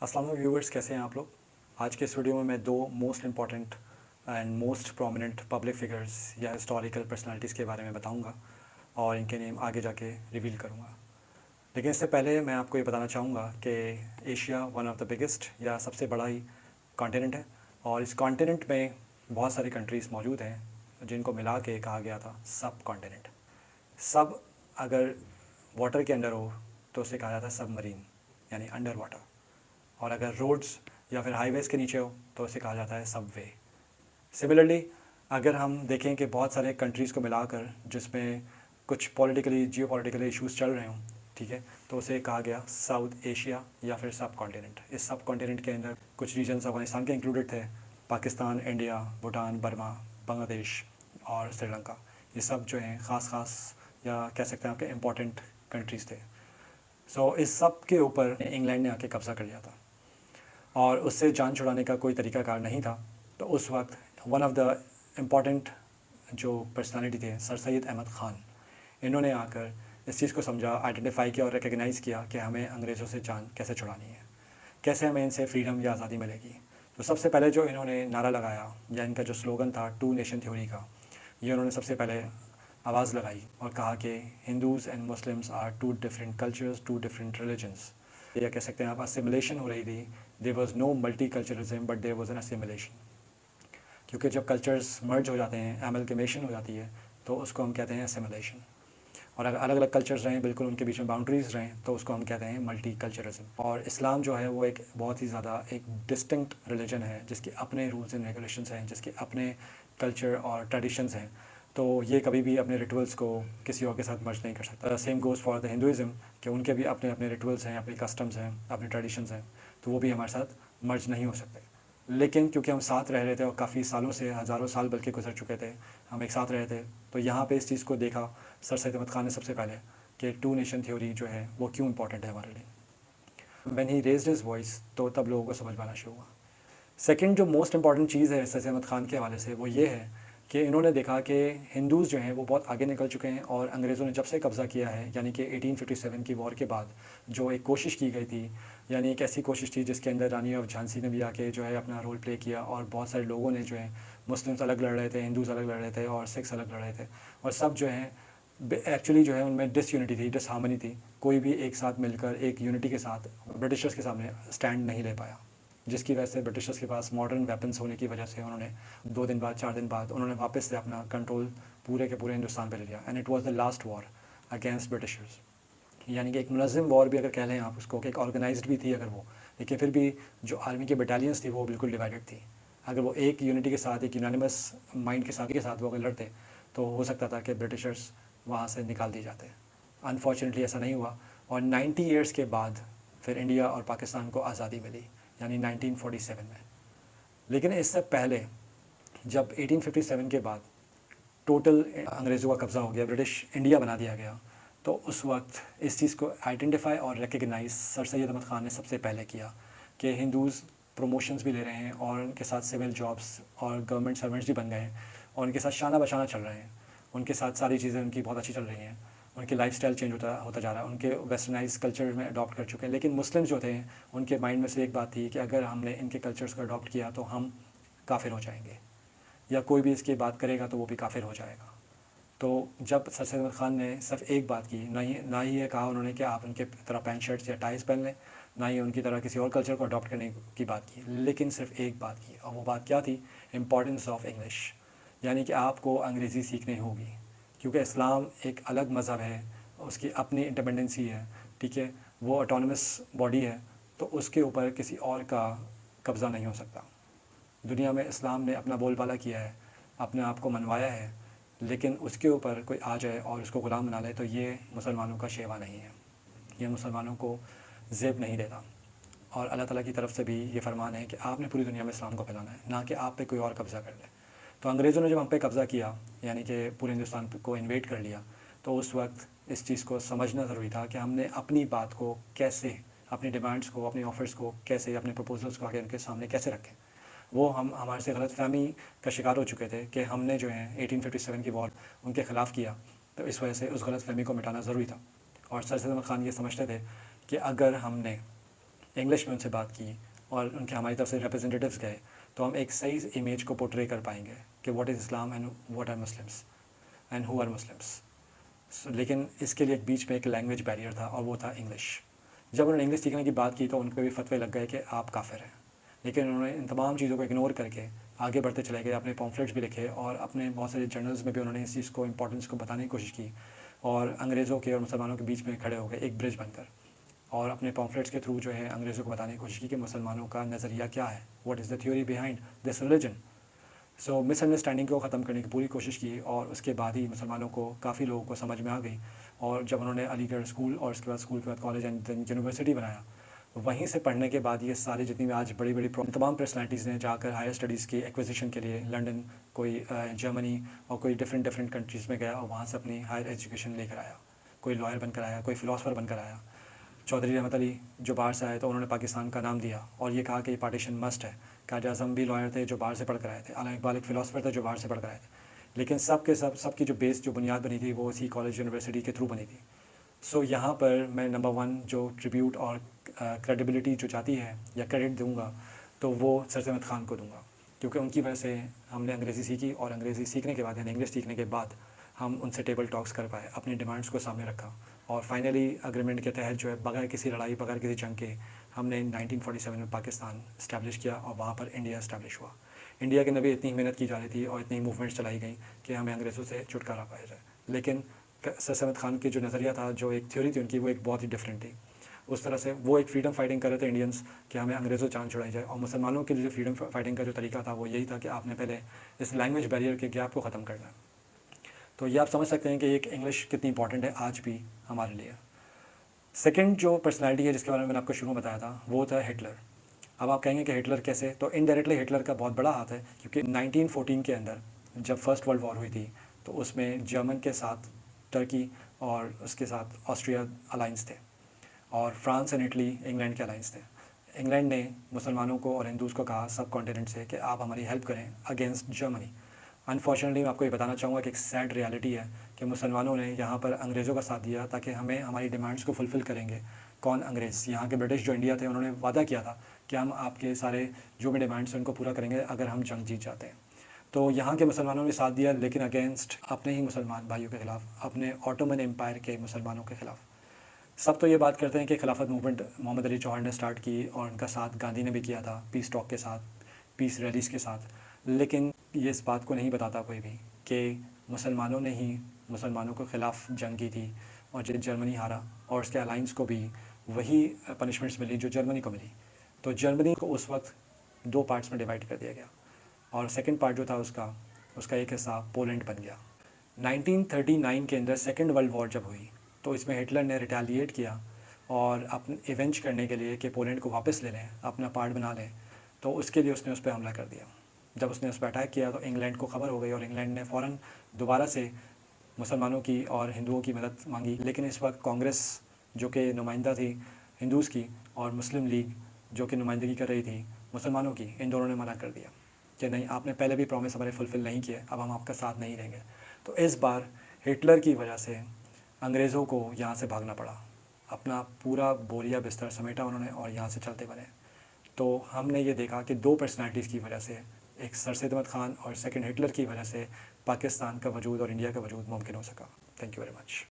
अस्सलाम वालेकुम व्यूवर्स, कैसे हैं आप लोग। आज के इस वीडियो में मैं दो most important and most prominent public figures या हिस्टोरिकल पर्सनालिटीज़ के बारे में बताऊंगा और इनके नेम आगे जाके रिवील करूंगा। लेकिन इससे पहले मैं आपको ये बताना चाहूँगा कि Asia one of the biggest या सबसे बड़ा ही कॉन्टिनेंट है और इस कॉन्टिनेंट में बहुत सारी कंट्रीज़ मौजूद हैं जिनको मिला के कहा गया था सब कॉन्टिनेंट। सब अगर वाटर के अंडर हो तो उसे कहा जाता है सबमरीन यानी अंडर वाटर, और अगर रोड्स या फिर हाईवेज़ के नीचे हो तो उसे कहा जाता है सबवे। सिमिलरली अगर हम देखें कि बहुत सारे कंट्रीज़ को मिलाकर जिसमें कुछ पॉलिटिकली जियो पॉलिटिकली इशूज़ चल रहे हों, ठीक है, तो उसे कहा गया साउथ एशिया या फिर सब कॉन्टिनेंट। इस सब कॉन्टिनेंट के अंदर कुछ रीजन्स अफगानिस्तान के इंक्लूडेड थे, पाकिस्तान, इंडिया, भूटान, बर्मा, बांग्लादेश और श्रीलंका। ये सब जो हैं ख़ास या कह सकते हैं आपके इम्पॉर्टेंट कंट्रीज़ थे। सो इस सब के ऊपर इंग्लैंड ने आके कब्ज़ा कर लिया था और उससे जान छुड़ाने का कोई तरीकाकार नहीं था। तो उस वक्त वन ऑफ द इम्पॉर्टेंट जो पर्सनालिटी थे सर सैयद अहमद ख़ान, इन्होंने आकर इस चीज़ को समझा, आइडेंटिफाई किया और रिकग्नाइज़ किया कि हमें अंग्रेज़ों से जान कैसे छुड़ानी है, कैसे हमें इनसे फ्रीडम या आज़ादी मिलेगी। तो सबसे पहले जो इन्होंने नारा लगाया या इनका जो स्लोगन था टू नेशन थ्योरी का, ये उन्होंने सबसे पहले आवाज़ लगाई और कहा कि Hindus and Muslims are two different cultures, two different religions. या कह सकते हैं आप असिमिलेशन हो रही थी। There was no multiculturalism but there was an assimilation, क्योंकि जब कल्चर्स मर्ज हो जाते हैं, एमलगमेशन हो जाती है, तो उसको हम कहते हैं असिमिलेशन। और अगर अलग अलग कल्चर्स रहें, बिल्कुल उनके बीच में बाउंड्रीज़ रहें, तो उसको हम कहते हैं मल्टी कल्चरलिज्म। और इस्लाम जो है वो एक बहुत ही ज़्यादा एक डिस्टिंक्ट रिलीजन है जिसके अपने रूल्स एंड रेगुलेशंस हैं, जिसके अपने कल्चर और ट्रेडिशंस हैं। तो ये कभी भी अपने रिचुअल्स को किसी और के साथ मर्ज नहीं कर सकता। Same goes for the Hinduism कि उनके भी अपने अपने रिचुअल्स हैं, अपने कस्टम्स हैं, अपने ट्रेडिशंस हैं, तो वो भी हमारे साथ मर्ज नहीं हो सकते। लेकिन क्योंकि हम साथ रह रहे थे और काफ़ी सालों से, हज़ारों साल बल्कि गुजर चुके थे, हम एक साथ रहे थे, तो यहाँ पे इस चीज़ को देखा सर सैयद अहमद ख़ान ने सबसे पहले कि टू नेशन थ्योरी जो है वो क्यों इंपॉर्टेंट है हमारे लिए। When he raised his voice, तो तब लोगों को समझ में आना शुरू हुआ। सेकंड जो मोस्ट इंपॉर्टेंट चीज़ है सर सैयद अहमद ख़ान के हवाले से वो ये है कि इन्होंने देखा कि हिंदूज़ जो हैं वो बहुत आगे निकल चुके हैं और अंग्रेज़ों ने जब से कब्ज़ा किया है, यानी कि 1857 की वॉर के बाद जो एक कोशिश की गई थी, यानी एक ऐसी कोशिश थी जिसके अंदर रानी ऑफ झांसी ने भी आके जो है अपना रोल प्ले किया और बहुत सारे लोगों ने जो है, मुस्लिम्स अलग लड़ रहे थे, हिंदूज़ अलग लड़ रहे थे और सिख्स अलग लड़ रहे थे, और सब जो हैं एक्चुअली जो है उनमें डिसयूनिटी थी, डिसहार्मनी थी। कोई भी एक साथ मिलकर एक यूनिटी के साथ ब्रिटिशर्स के सामने स्टैंड नहीं ले पाया, जिसकी वजह से ब्रिटिशर्स के पास मॉडर्न वेपन्स होने की वजह से उन्होंने 2 दिन बाद, 4 दिन बाद उन्होंने वापस से अपना कंट्रोल पूरे के पूरे हिंदुस्तान पर ले लिया। And it was the last war against Britishers. यानी कि एक मुनज़्ज़म वॉर भी अगर कह लें आप उसको, कि एक ऑर्गेनाइज्ड भी थी अगर वो, लेकिन फिर भी जो आर्मी के बटालियंस थी वो बिल्कुल डिवाइडेड थी। अगर वो एक यूनिटी के साथ, एक यूनानिमस माइंड के साथ वो अगर लड़ते तो हो सकता था कि ब्रिटिशर्स वहाँ से निकाल दिए जाते। अनफॉर्चुनेटली ऐसा नहीं हुआ और 90 ईयर्स के बाद फिर इंडिया और पाकिस्तान को आज़ादी मिली, यानी 1947 में। लेकिन इससे पहले जब 1857 के बाद टोटल अंग्रेज़ों का कब्ज़ा हो गया, ब्रिटिश इंडिया बना दिया गया, तो उस वक्त इस चीज़ को आइडेंटिफाई और रिकग्नाइज सर सैयद अहमद ख़ान ने सबसे पहले किया कि हिंदूज़ प्रमोशंस भी ले रहे हैं और उनके साथ सिविल जॉब्स और गवर्नमेंट सर्वेंट्स भी बन गए हैं और उनके साथ शाना बशाना चल रहे हैं, उनके साथ सारी चीज़ें उनकी बहुत अच्छी चल रही हैं, उनकी लाइफस्टाइल चेंज होता जा रहा है, उनके वेस्टर्नाइज कल्चर में अडॉप्ट कर चुके हैं। लेकिन मुस्लिम्स जो थे उनके माइंड में से एक बात थी कि अगर हमने इनके कल्चर्स को अडॉप्ट किया तो हम काफिर हो जाएंगे, या कोई भी इसकी बात करेगा तो वो भी काफिर हो जाएगा। तो जब सर सैयद अहमद ख़ान ने सिर्फ एक बात की, ना ही ये कहा उन्होंने कि आप उनके तरह पैंट शर्ट्स या टाइज पहन लें, ना ही उनकी तरह किसी और कल्चर को अडॉप्ट करने की बात की, लेकिन सिर्फ एक बात की, और वो बात क्या थी? Importance of English. यानी कि आपको अंग्रेज़ी सीखनी होगी, क्योंकि इस्लाम एक अलग मज़हब है, उसकी अपनी इंडिपेंडेंसी है, ठीक है, वो ऑटोनमस बॉडी है, तो उसके ऊपर किसी और का कब्ज़ा नहीं हो सकता। दुनिया में इस्लाम ने अपना बोलबाला किया है, अपने आप को मनवाया है, लेकिन उसके ऊपर कोई आ जाए और उसको ग़ुलाम बना ले तो ये मुसलमानों का शेवा नहीं है, ये मुसलमानों को ज़ेब नहीं देता। और अल्लाह ताला की तरफ से भी ये फरमान है कि आपने पूरी दुनिया में इस्लाम को फैलाना है, ना कि आप पे कोई और कब्ज़ा कर ले। तो अंग्रेज़ों ने जब हम पे कब्ज़ा किया, यानी कि पूरे हिंदुस्तान को इन्वेड कर लिया, तो उस वक्त इस चीज़ को समझना ज़रूरी था कि हमने अपनी बात को कैसे, अपनी डिमांड्स को, अपनी ऑफ़र्स को कैसे, अपने प्रपोजल्स को आगे उनके सामने कैसे रखें। वो हम हमारे से गलतफ़हमी का शिकार हो चुके थे कि हमने जो है 1857 की वॉर उनके ख़िलाफ़ किया, तो इस वजह से उस गलतफ़हमी को मिटाना ज़रूरी था। और सर सैयद अहमद ख़ान ये समझते थे कि अगर हमने इंग्लिश में उनसे बात की और उनके हमारी तरफ से रिप्रेजेंटेटिव्स गए, तो हम एक सही इमेज को पोर्ट्रे कर पाएंगे कि what is Islam and what are Muslims and who are Muslims. लेकिन इसके लिए एक बीच में एक लैंग्वेज बैरियर था और वो था इंग्लिश। जब उन्होंने इंग्लिश सीखने की बात की तो उन पर भी फतवे लग गए कि आप काफिर हैं, लेकिन उन्होंने इन तमाम चीज़ों को इग्नोर करके आगे बढ़ते चले गए। अपने पॉम्फलेट्स भी लिखे और अपने बहुत सारे जर्नल्स में भी उन्होंने इस चीज़ को इंपॉर्टेंस को बताने की कोशिश की और अंग्रेज़ों के और मुसलमानों के बीच में खड़े हो गए एक ब्रिज बनकर, और अपने पॉम्फलेट्स के थ्रू जो है अंग्रेज़ों को बताने की कोशिश की कि मुसलमानों का नज़रिया क्या है, what is the theory behind this religion. So misunderstanding को ख़त्म करने की पूरी कोशिश की और उसके बाद ही मुसलमानों को काफ़ी लोगों को समझ में आ गई। और जब उन्होंने अलीगढ़ स्कूल और उसके बाद स्कूल के बाद कॉलेज एंड यूनिवर्सिटी बनाया, वहीं से पढ़ने के बाद ये सारी जितनी भी आज बड़ी बड़ी तमाम पर्सनैलिटीज़ ने जाकर हायर स्टडीज़ की एक्विजिशन के लिए लंदन, कोई जर्मनी और कोई डिफरेंट कंट्रीज़ में गया और वहाँ से अपनी हायर एजुकेशन लेकर आया। कोई लॉयर बनकर आया, कोई फ़िलासफ़र बनकर आया। चौधरी रहमत अली जो बाहर से आए तो उन्होंने पाकिस्तान का नाम दिया और ये कहा कि ये पार्टीशन मस्ट है। कायद आज़म भी लॉयर थे जो बाहर से पढ़ कर आए थे, अला इकबाल एक फ़िलासफ़र थे जो बाहर से पढ़ कर आए थे, लेकिन सब के सब की जो बेस जो बुनियाद बनी थी वो इसी कॉलेज यूनिवर्सिटी के थ्रू बनी थी। सो यहाँ पर मैं नंबर 1 जो ट्रिब्यूट और क्रेडिबिलिटी जो चाहती है या क्रेडिट दूँगा तो वो सर सैयद ख़ान को दूँगा, क्योंकि उनकी वजह से हमने अंग्रेज़ी सीखी और अंग्रेज़ी सीखने के बाद यानी इंग्लिश सीखने के बाद हम उनसे टेबल टॉक्स कर पाए, अपनी डिमांड्स को सामने रखा और फाइनली अग्रीमेंट के तहत जो है बगैर किसी लड़ाई बगैर किसी जंग के हमने 1947 में पाकिस्तान इस्टेब्लिश किया और वहाँ पर इंडिया इस्टेब्लिश हुआ। इंडिया के लिए भी इतनी मेहनत की जा रही थी और इतनी मूवमेंट्स चलाई गई कि हमें अंग्रेज़ों से छुटकारा पाया जाए, लेकिन सर सैयद ख़ान की जो नज़रिया था, जो एक थ्योरी थी उनकी, वो एक बहुत ही डिफरेंट थी। उस तरह से वो एक फ्रीडम फाइटिंग कर रहे थे इंडियंस कि हमें अंग्रेज़ों जान छुड़ाई जाए, और मुसलमानों के लिए जो फ्रीडम फाइटिंग का जो तरीका था वो यही था कि आपने पहले इस लैंग्वेज बैरियर के गैप को ख़त्म करना है। तो ये आप समझ सकते हैं कि एक इंग्लिश कितनी इंपॉर्टेंट है आज भी हमारे लिए। सेकंड जो पर्सनालिटी है जिसके बारे में मैंने आपको शुरू में बताया था वो था हिटलर। अब आप कहेंगे कि हिटलर कैसे, तो इनडायरेक्टली हिटलर का बहुत बड़ा हाथ है, क्योंकि 1914 के अंदर जब फर्स्ट वर्ल्ड वॉर हुई थी तो उसमें जर्मन के साथ टर्की और उसके साथ ऑस्ट्रिया अलाइंस थे और फ्रांस एंड इटली इंग्लैंड के अलाइंस थे। इंग्लैंड ने मुसलमानों को और हिंदूज़ को कहा सब कॉन्टिनेंट से कि आप हमारी हेल्प करें अगेंस्ट जर्मनी। अनफॉर्चुनेटली मैं आपको ये बताना चाहूँगा कि एक सैड रियलिटी है कि मुसलमानों ने यहाँ पर अंग्रेज़ों का साथ दिया ताकि हमें हमारी डिमांड्स को फुलफ़िल करेंगे। कौन? अंग्रेज़। यहाँ के ब्रिटिश जो इंडिया थे उन्होंने वादा किया था कि हम आपके सारे जो भी डिमांड्स हैं उनको पूरा करेंगे अगर हम जंग जीत जाते हैं। तो यहाँ के मुसलमानों ने साथ दिया, लेकिन अगेंस्ट अपने ही मुसलमान भाइयों के ख़िलाफ़, अपने ऑटोमन एम्पायर के मुसलमानों के ख़िलाफ़। सब तो ये बात करते हैं कि खिलाफत मूवमेंट मोहम्मद अली चौहान ने स्टार्ट की और उनका साथ गांधी ने भी किया था, पीस टॉक के साथ, पीस रैलीज़ के साथ, लेकिन ये इस बात को नहीं बताता कोई भी कि मुसलमानों ने ही मुसलमानों के ख़िलाफ़ जंग की थी और जर्मनी हारा और उसके अलाइंस को भी वही पनिशमेंट्स मिली जो जर्मनी को मिली। तो जर्मनी को उस वक्त 2 पार्ट्स में डिवाइड कर दिया गया और सेकंड पार्ट जो था उसका एक हिस्सा पोलैंड बन गया। 1939 के अंदर सेकंड वर्ल्ड वॉर जब हुई तो इसमें हिटलर ने रिटेलिएट किया और अपने इवेंज करने के लिए कि पोलैंड को वापस ले लें, अपना पार्ट बना लें, तो उसके लिए उसने उस पर हमला कर दिया। जब उसने उस पर अटैक किया तो इंग्लैंड को खबर हो गई और इंग्लैंड ने फ़ौरन दोबारा से मुसलमानों की और हिंदुओं की मदद मांगी। लेकिन इस वक्त कांग्रेस जो कि नुमाइंदा थी हिंदूज़ की और मुस्लिम लीग जो कि नुमाइंदगी कर रही थी मुसलमानों की, इन दोनों ने मना कर दिया कि नहीं, आपने पहले भी प्रॉमिस हमारे फुलफ़िल नहीं किए, अब हम आपका साथ नहीं देंगे। तो इस बार हिटलर की वजह से अंग्रेज़ों को यहाँ से भागना पड़ा, अपना पूरा बोरिया बिस्तर समेटा उन्होंने और यहाँ से चलते बने। तो हमने ये देखा कि 2 पर्सनैलिटीज़ की वजह से, एक सर सैयद अहमद ख़ान और सेकंड हिटलर की वजह से पाकिस्तान का वजूद और इंडिया का वजूद मुमकिन हो सका। Thank you very much.